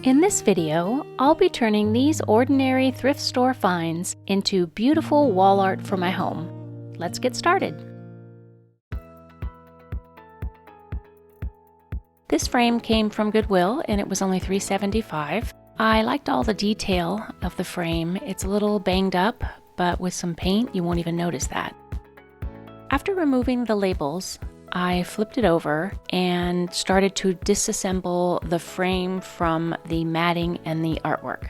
In this video, I'll be turning these ordinary thrift store finds into beautiful wall art for my home. Let's get started. This frame came from Goodwill and it was only $3.75. I liked all the detail of the frame. It's a little banged up, but with some paint you won't even notice that. After removing the labels, I flipped it over and started to disassemble the frame from the matting and the artwork.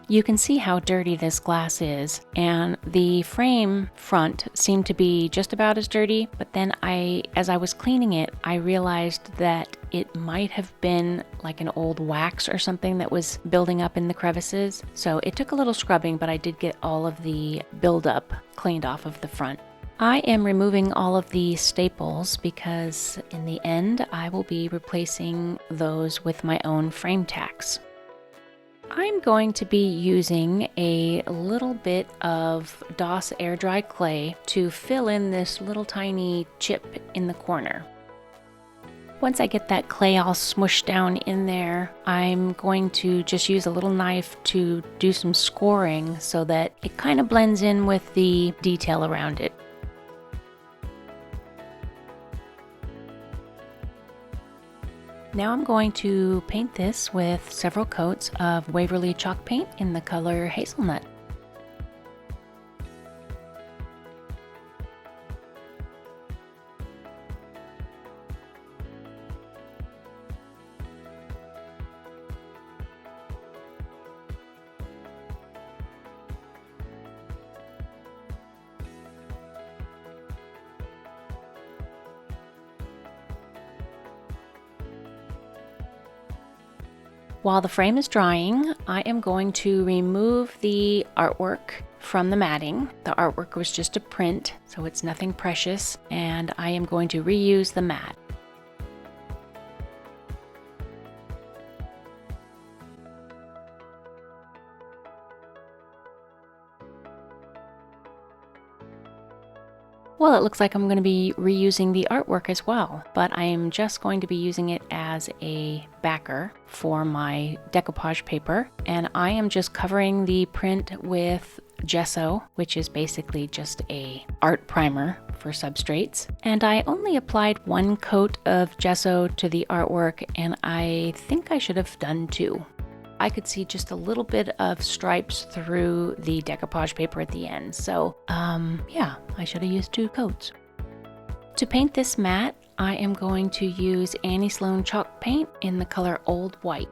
You can see how dirty this glass is, and the frame front seemed to be just about as dirty, but then as I was cleaning it, I realized that it might have been like an old wax or something that was building up in the crevices. So it took a little scrubbing, but I did get all of the buildup cleaned off of the front. I am removing all of the staples because in the end, I will be replacing those with my own frame tacks. I'm going to be using a little bit of DOS air dry clay to fill in this little tiny chip in the corner. Once I get that clay all smushed down in there, I'm going to just use a little knife to do some scoring so that it kind of blends in with the detail around it. Now I'm going to paint this with several coats of Waverly chalk paint in the color Hazelnut. While the frame is drying, I am going to remove the artwork from the matting. The artwork was just a print, so it's nothing precious, and I am going to reuse the mat. Well, it looks like I'm going to be reusing the artwork as well, but I am just going to be using it as a backer for my decoupage paper, and I am just covering the print with gesso, which is basically just a art primer for substrates. And I only applied one coat of gesso to the artwork, and I think I should have done two. I could see just a little bit of stripes through the decoupage paper at the end. So yeah, I should have used two coats. To paint this mat, I am going to use Sloan chalk paint in the color Old White.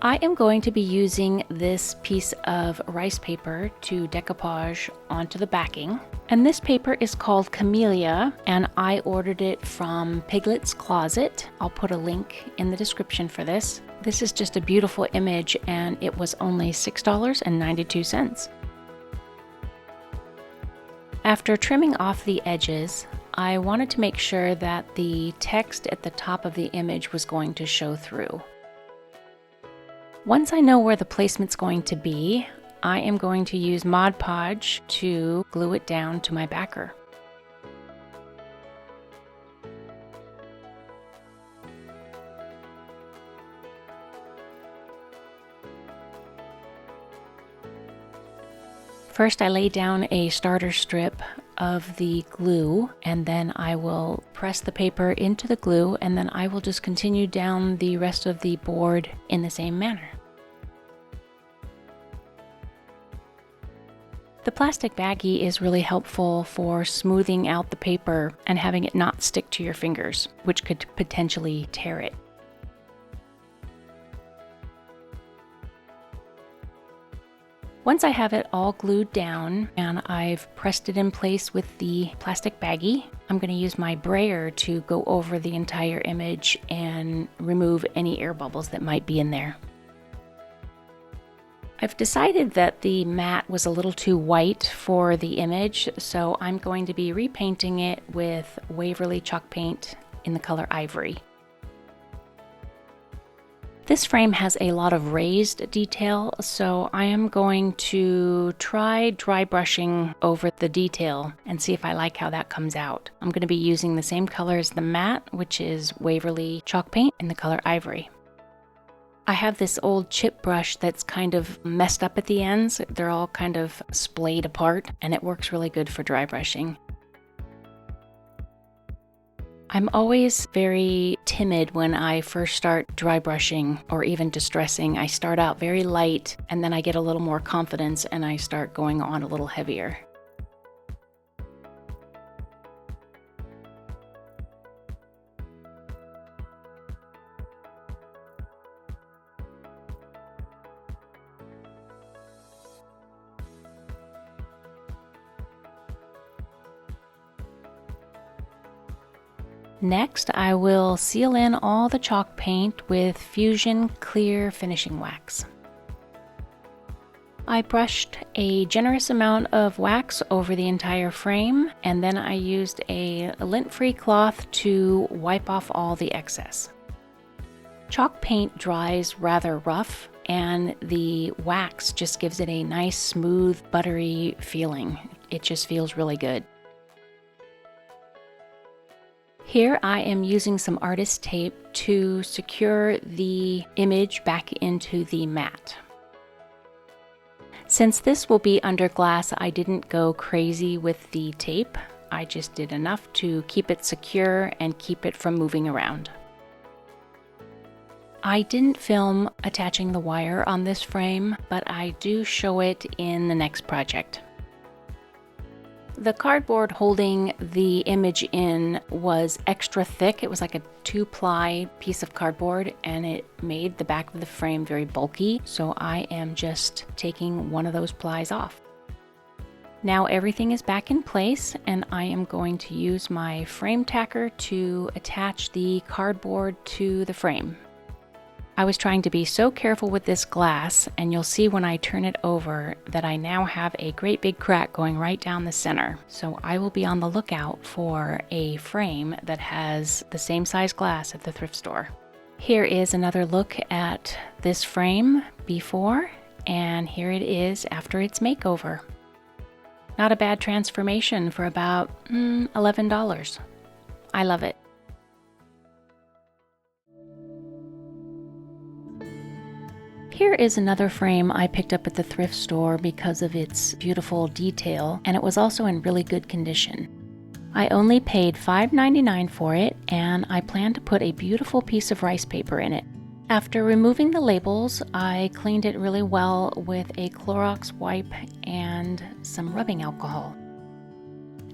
I am going to be using this piece of rice paper to decoupage onto the backing. And this paper is called Camilia, and I ordered it from Piglet's Closet. I'll put a link in the description for this. This is just a beautiful image, and it was only $6.92. After trimming off the edges, I wanted to make sure that the text at the top of the image was going to show through. Once I know where the placement's going to be, I am going to use Mod Podge to glue it down to my backer. First, I lay down a starter strip of the glue, and then I will press the paper into the glue, and then I will just continue down the rest of the board in the same manner. The plastic baggie is really helpful for smoothing out the paper and having it not stick to your fingers, which could potentially tear it. Once I have it all glued down and I've pressed it in place with the plastic baggie, I'm going to use my brayer to go over the entire image and remove any air bubbles that might be in there. I've decided that the mat was a little too white for the image, so I'm going to be repainting it with Waverly chalk paint in the color Ivory. This frame has a lot of raised detail, so I am going to try dry brushing over the detail and see if I like how that comes out. I'm going to be using the same color as the mat, which is Waverly chalk paint in the color Ivory. I have this old chip brush that's kind of messed up at the ends. They're all kind of splayed apart, and it works really good for dry brushing. I'm always very timid when I first start dry brushing or even distressing. I start out very light, and then I get a little more confidence and I start going on a little heavier. Next, I will seal in all the chalk paint with Fusion Clear Finishing Wax. I brushed a generous amount of wax over the entire frame, and then I used a lint-free cloth to wipe off all the excess. Chalk paint dries rather rough, and the wax just gives it a nice, smooth, buttery feeling. It just feels really good. Here I am using some artist tape to secure the image back into the mat. Since this will be under glass, I didn't go crazy with the tape. I just did enough to keep it secure and keep it from moving around. I didn't film attaching the wire on this frame, but I do show it in the next project. The cardboard holding the image in was extra thick. It was like a 2-ply piece of cardboard, and it made the back of the frame very bulky, so I am just taking one of those plies off. Now everything is back in place, and I am going to use my frame tacker to attach the cardboard to the frame. I was trying to be so careful with this glass, and you'll see when I turn it over that I now have a great big crack going right down the center. So I will be on the lookout for a frame that has the same size glass at the thrift store. Here is another look at this frame before, and here it is after its makeover. Not a bad transformation for about $11. I love it. Here is another frame I picked up at the thrift store because of its beautiful detail, and it was also in really good condition. I only paid $5.99 for it, and I plan to put a beautiful piece of rice paper in it. After removing the labels, I cleaned it really well with a Clorox wipe and some rubbing alcohol.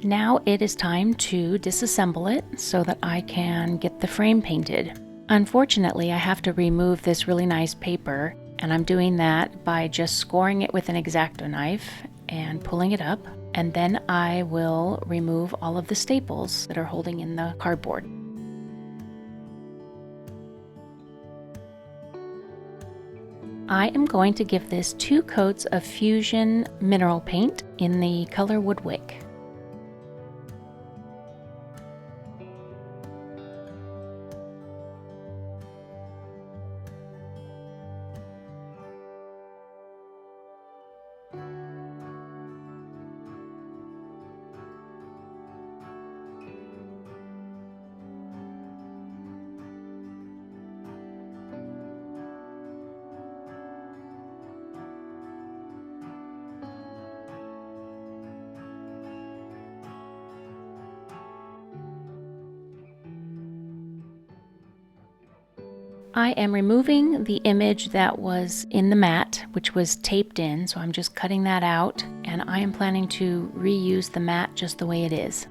Now it is time to disassemble it so that I can get the frame painted. Unfortunately, I have to remove this really nice paper, and I'm doing that by just scoring it with an X-Acto knife and pulling it up, and then I will remove all of the staples that are holding in the cardboard. I am going to give this 2 coats of Fusion mineral paint in the color Woodwick. I am removing the image that was in the mat, which was taped in, so I'm just cutting that out, and I am planning to reuse the mat just the way it is.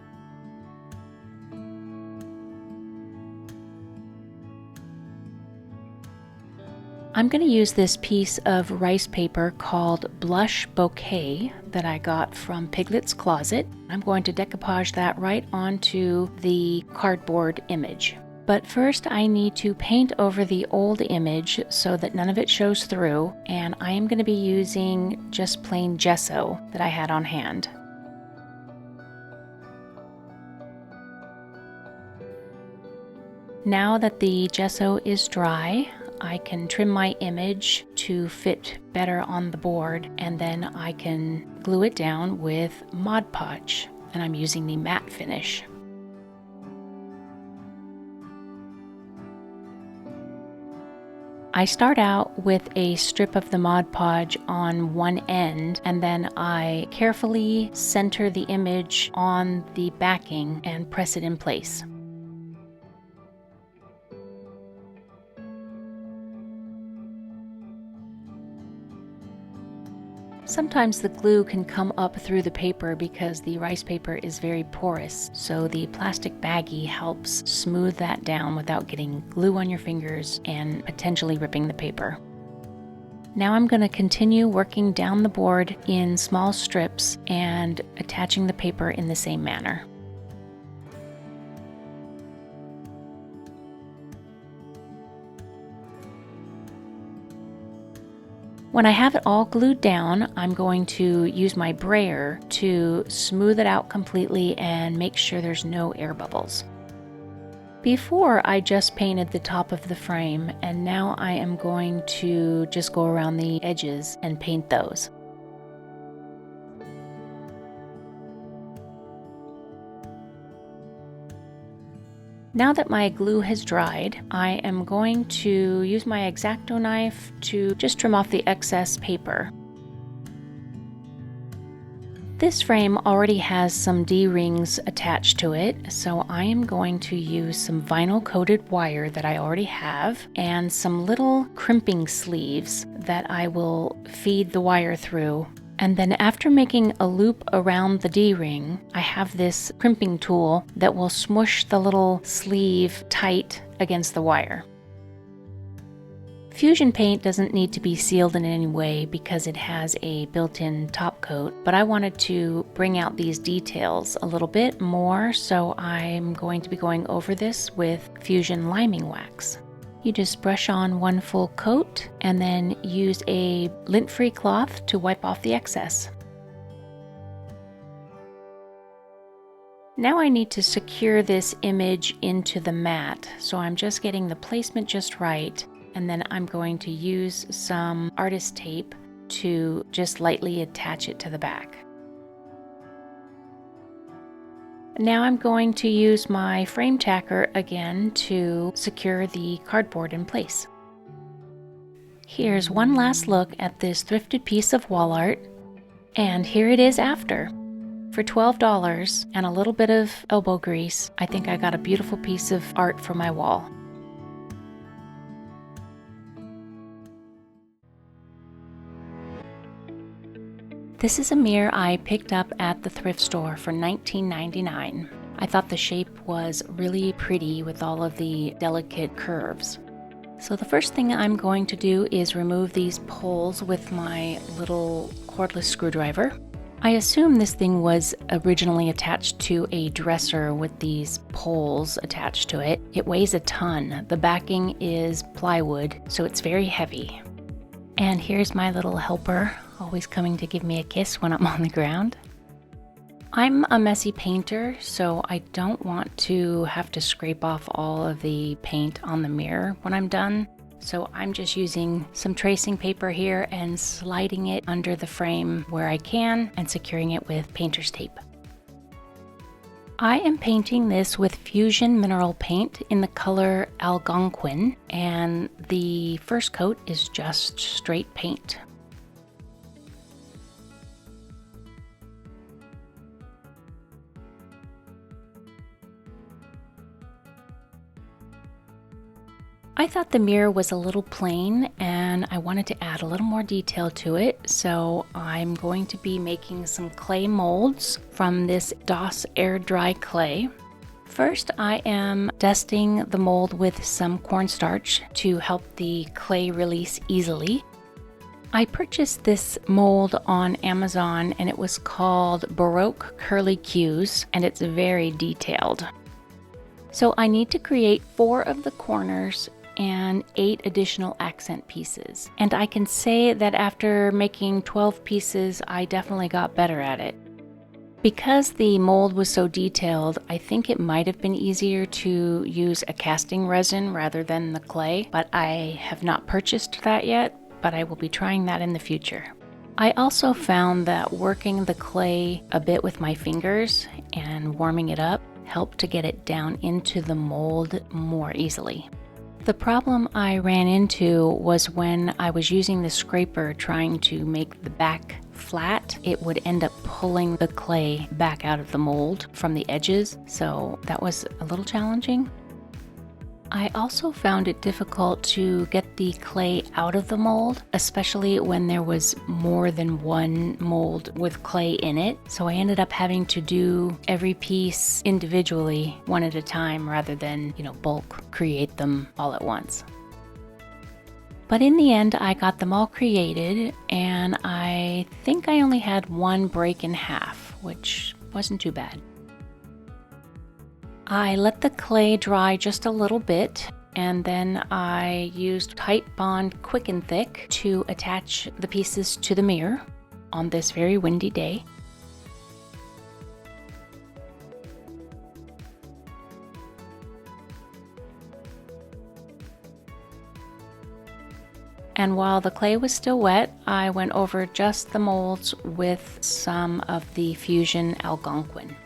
I'm going to use this piece of rice paper called Blush Bouquet that I got from Piglet's Closet. I'm going to decoupage that right onto the cardboard image. But first I need to paint over the old image so that none of it shows through, and I am going to be using just plain gesso that I had on hand. Now that the gesso is dry, I can trim my image to fit better on the board, and then I can glue it down with Mod Podge, and I'm using the matte finish. I start out with a strip of the Mod Podge on one end, and then I carefully center the image on the backing and press it in place. Sometimes the glue can come up through the paper because the rice paper is very porous, so the plastic baggie helps smooth that down without getting glue on your fingers and potentially ripping the paper. Now I'm going to continue working down the board in small strips and attaching the paper in the same manner. When I have it all glued down, I'm going to use my brayer to smooth it out completely and make sure there's no air bubbles. Before, I just painted the top of the frame, and now I am going to just go around the edges and paint those. Now that my glue has dried, I am going to use my X-Acto knife to just trim off the excess paper. This frame already has some D-rings attached to it, so I am going to use some vinyl coated wire that I already have and some little crimping sleeves that I will feed the wire through. And then after making a loop around the D-ring, I have this crimping tool that will smush the little sleeve tight against the wire. Fusion paint doesn't need to be sealed in any way because it has a built-in top coat, but I wanted to bring out these details a little bit more, so I'm going to be going over this with Fusion liming wax. You just brush on one full coat and then use a lint-free cloth to wipe off the excess. Now I need to secure this image into the mat, so I'm just getting the placement just right, and then I'm going to use some artist tape to just lightly attach it to the back. Now I'm going to use my frame tacker again to secure the cardboard in place. Here's one last look at this thrifted piece of wall art, and here it is after. For $12 and a little bit of elbow grease, I think I got a beautiful piece of art for my wall. This is a mirror I picked up at the thrift store for $19.99. I thought the shape was really pretty with all of the delicate curves. So the first thing I'm going to do is remove these poles with my little cordless screwdriver. I assume this thing was originally attached to a dresser with these poles attached to it. It weighs a ton. The backing is plywood, so it's very heavy. And here's my little helper, always coming to give me a kiss when I'm on the ground. I'm a messy painter, so I don't want to have to scrape off all of the paint on the mirror when I'm done. So I'm just using some tracing paper here and sliding it under the frame where I can and securing it with painter's tape. I am painting this with Fusion mineral paint in the color Algonquin, and the first coat is just straight paint. I thought the mirror was a little plain and I wanted to add a little more detail to it, so I'm going to be making some clay molds from this DOS air dry clay. First, I am dusting the mold with some cornstarch to help the clay release easily. I purchased this mold on Amazon and it was called Baroque Curly Cues, and it's very detailed. So I need to create 4 of the corners and 8 additional accent pieces. And I can say that after making 12 pieces, I definitely got better at it. Because the mold was so detailed, I think it might have been easier to use a casting resin rather than the clay, but I have not purchased that yet, but I will be trying that in the future. I also found that working the clay a bit with my fingers and warming it up helped to get it down into the mold more easily. The problem I ran into was when I was using the scraper trying to make the back flat, it would end up pulling the clay back out of the mold from the edges, so that was a little challenging. I also found it difficult to get the clay out of the mold, especially when there was more than one mold with clay in it. So I ended up having to do every piece individually, one at a time, rather than, bulk create them all at once. But in the end, I got them all created, and I think I only had one break in half, which wasn't too bad. I let the clay dry just a little bit, and then I used Titebond Quick and Thick to attach the pieces to the mirror on this very windy day. And while the clay was still wet, I went over just the molds with some of the Fusion Algonquin.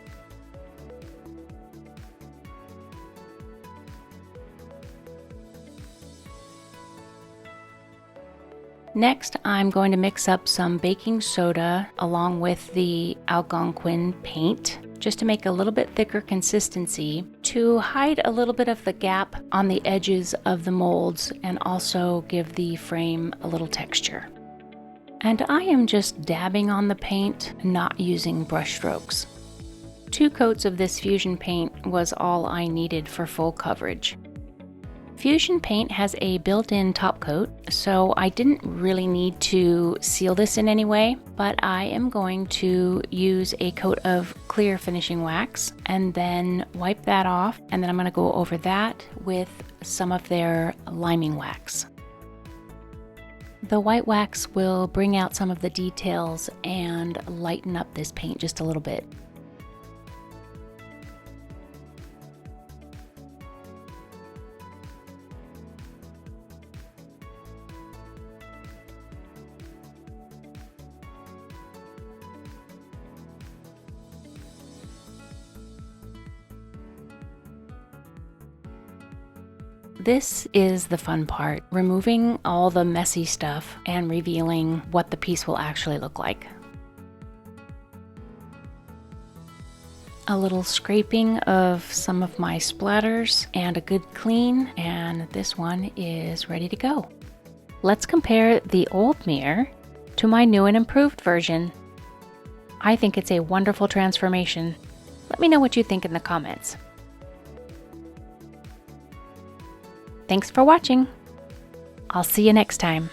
Next, I'm going to mix up some baking soda along with the Algonquin paint, just to make a little bit thicker consistency, to hide a little bit of the gap on the edges of the molds and also give the frame a little texture. And I am just dabbing on the paint, not using brush strokes. 2 coats of this Fusion paint was all I needed for full coverage. Fusion paint has a built-in top coat, so I didn't really need to seal this in any way, but I am going to use a coat of clear finishing wax and then wipe that off, and then I'm going to go over that with some of their liming wax. The white wax will bring out some of the details and lighten up this paint just a little bit. This is the fun part, removing all the messy stuff and revealing what the piece will actually look like. A little scraping of some of my splatters and a good clean, and this one is ready to go. Let's compare the old mirror to my new and improved version. I think it's a wonderful transformation. Let me know what you think in the comments. Thanks for watching. I'll see you next time.